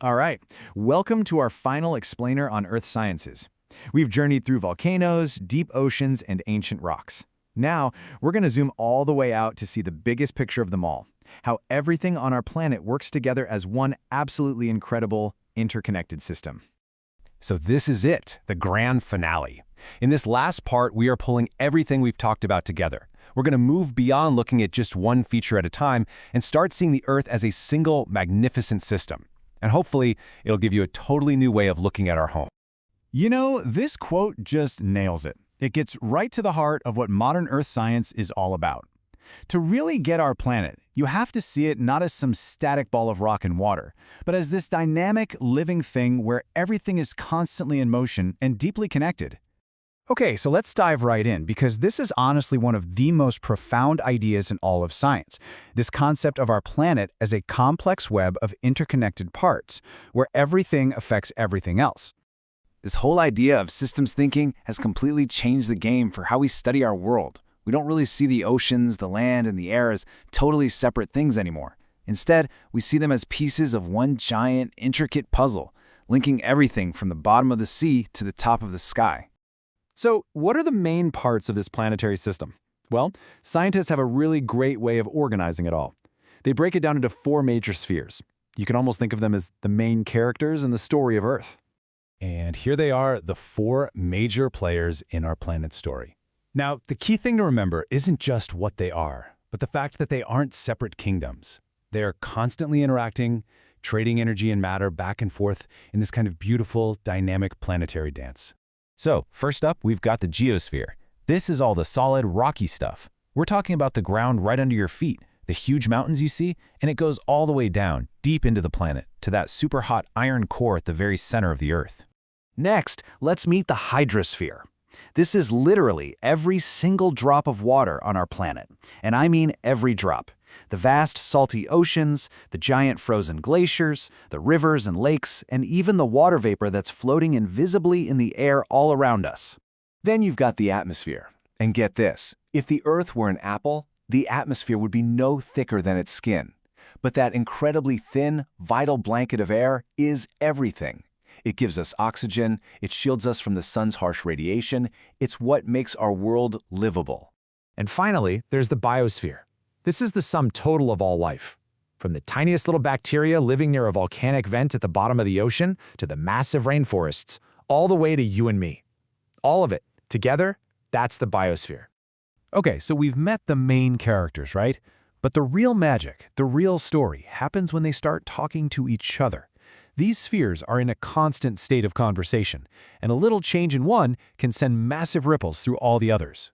All right, welcome to our final explainer on Earth sciences. We've journeyed through volcanoes, deep oceans, and ancient rocks. Now, we're going to zoom all the way out to see the biggest picture of them all, how everything on our planet works together as one absolutely incredible, interconnected system. So this is it, the grand finale. In this last part, we are pulling everything we've talked about together. We're going to move beyond looking at just one feature at a time and start seeing the Earth as a single, magnificent system. And hopefully, it'll give you a totally new way of looking at our home. You know, this quote just nails it. It gets right to the heart of what modern Earth science is all about. To really get our planet, you have to see it not as some static ball of rock and water, but as this dynamic, living thing where everything is constantly in motion and deeply connected. Okay, so let's dive right in, because this is honestly one of the most profound ideas in all of science. This concept of our planet as a complex web of interconnected parts, where everything affects everything else. This whole idea of systems thinking has completely changed the game for how we study our world. We don't really see the oceans, the land, and the air as totally separate things anymore. Instead, we see them as pieces of one giant, intricate puzzle, linking everything from the bottom of the sea to the top of the sky. So, what are the main parts of this planetary system? Well, scientists have a really great way of organizing it all. They break it down into 4 major spheres. You can almost think of them as the main characters in the story of Earth. And here they are, the 4 major players in our planet's story. Now, the key thing to remember isn't just what they are, but the fact that they aren't separate kingdoms. They are constantly interacting, trading energy and matter back and forth in this kind of beautiful, dynamic planetary dance. So, first up, we've got the geosphere. This is all the solid, rocky stuff. We're talking about the ground right under your feet, the huge mountains you see, and it goes all the way down, deep into the planet, to that super hot iron core at the very center of the Earth. Next, let's meet the hydrosphere. This is literally every single drop of water on our planet, and I mean every drop. The vast salty oceans, the giant frozen glaciers, the rivers and lakes, and even the water vapor that's floating invisibly in the air all around us. Then you've got the atmosphere. And get this, if the Earth were an apple, the atmosphere would be no thicker than its skin. But that incredibly thin, vital blanket of air is everything. It gives us oxygen, it shields us from the sun's harsh radiation, it's what makes our world livable. And finally, there's the biosphere. This is the sum total of all life. From the tiniest little bacteria living near a volcanic vent at the bottom of the ocean to the massive rainforests, all the way to you and me. All of it, together, that's the biosphere. Okay, so we've met the main characters, right? But the real magic, the real story, happens when they start talking to each other. These spheres are in a constant state of conversation, and a little change in one can send massive ripples through all the others.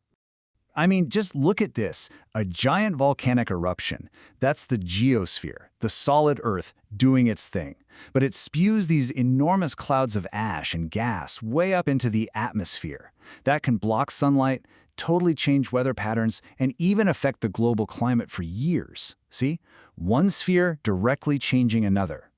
I mean, just look at this. A giant volcanic eruption. That's the geosphere, the solid Earth doing its thing. But it spews these enormous clouds of ash and gas way up into the atmosphere. That can block sunlight, totally change weather patterns, and even affect the global climate for years. See? One sphere directly changing another.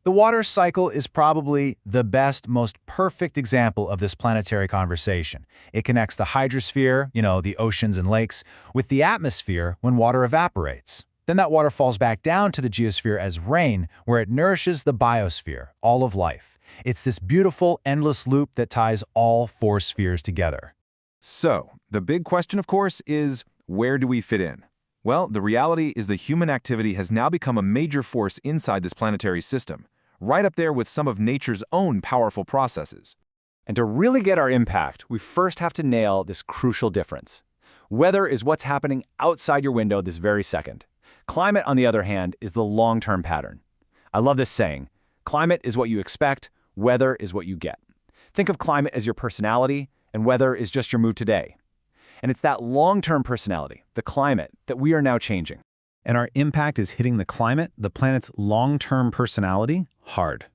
The water cycle is probably the best, most perfect example of this planetary conversation. It connects the hydrosphere, the oceans and lakes, with the atmosphere when water evaporates. Then that water falls back down to the geosphere as rain, where it nourishes the biosphere, all of life. It's this beautiful, endless loop that ties all 4 spheres together. So, the big question, of course, is where do we fit in? Well, the reality is that human activity has now become a major force inside this planetary system, right up there with some of nature's own powerful processes. And to really get our impact, we first have to nail this crucial difference. Weather is what's happening outside your window this very second. Climate, on the other hand, is the long-term pattern. I love this saying, climate is what you expect, weather is what you get. Think of climate as your personality, and weather is just your mood today. And it's that long-term personality, the climate, that we are now changing. And our impact is hitting the climate, the planet's long-term personality, hard.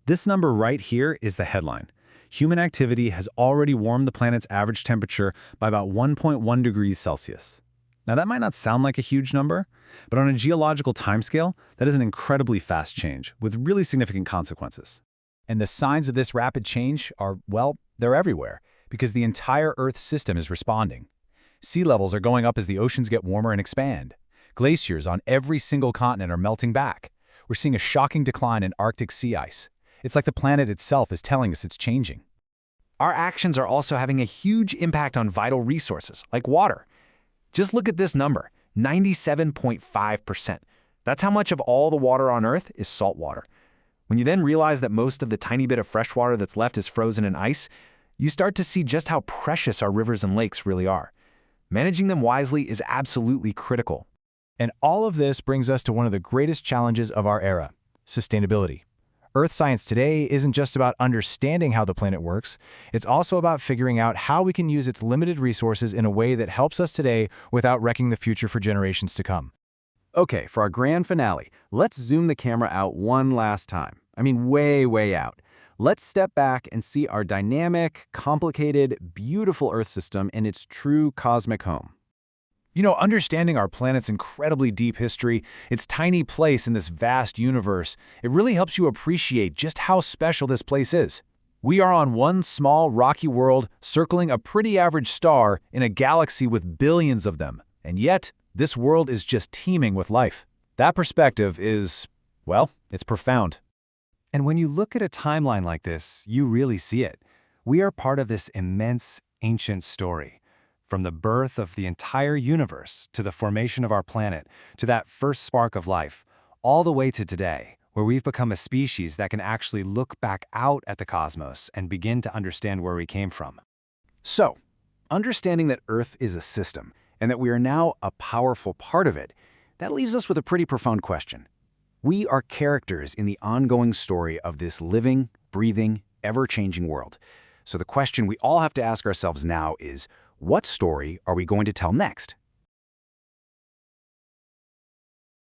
This number right here is the headline. Human activity has already warmed the planet's average temperature by about 1.1 degrees Celsius. Now that might not sound like a huge number, but on a geological timescale, that is an incredibly fast change with really significant consequences. And the signs of this rapid change are, well, they're everywhere, because the entire Earth system is responding. Sea levels are going up as the oceans get warmer and expand. Glaciers on every single continent are melting back. We're seeing a shocking decline in Arctic sea ice. It's like the planet itself is telling us it's changing. Our actions are also having a huge impact on vital resources, like water. Just look at this number, 97.5%. That's how much of all the water on Earth is salt water. When you then realize that most of the tiny bit of fresh water that's left is frozen in ice, you start to see just how precious our rivers and lakes really are. Managing them wisely is absolutely critical. And all of this brings us to one of the greatest challenges of our era, sustainability. Earth science today isn't just about understanding how the planet works, it's also about figuring out how we can use its limited resources in a way that helps us today without wrecking the future for generations to come. Okay, for our grand finale, let's zoom the camera out one last time. I mean, way, way out. Let's step back and see our dynamic, complicated, beautiful Earth system in its true cosmic home. You know, understanding our planet's incredibly deep history, its tiny place in this vast universe, it really helps you appreciate just how special this place is. We are on one small, rocky world circling a pretty average star in a galaxy with billions of them, and yet, this world is just teeming with life. That perspective is, well, it's profound. And when you look at a timeline like this, you really see it. We are part of this immense, ancient story. From the birth of the entire universe, to the formation of our planet, to that first spark of life, all the way to today, where we've become a species that can actually look back out at the cosmos and begin to understand where we came from. So, understanding that Earth is a system, and that we are now a powerful part of it, that leaves us with a pretty profound question. We are characters in the ongoing story of this living, breathing, ever-changing world. So the question we all have to ask ourselves now is, what story are we going to tell next?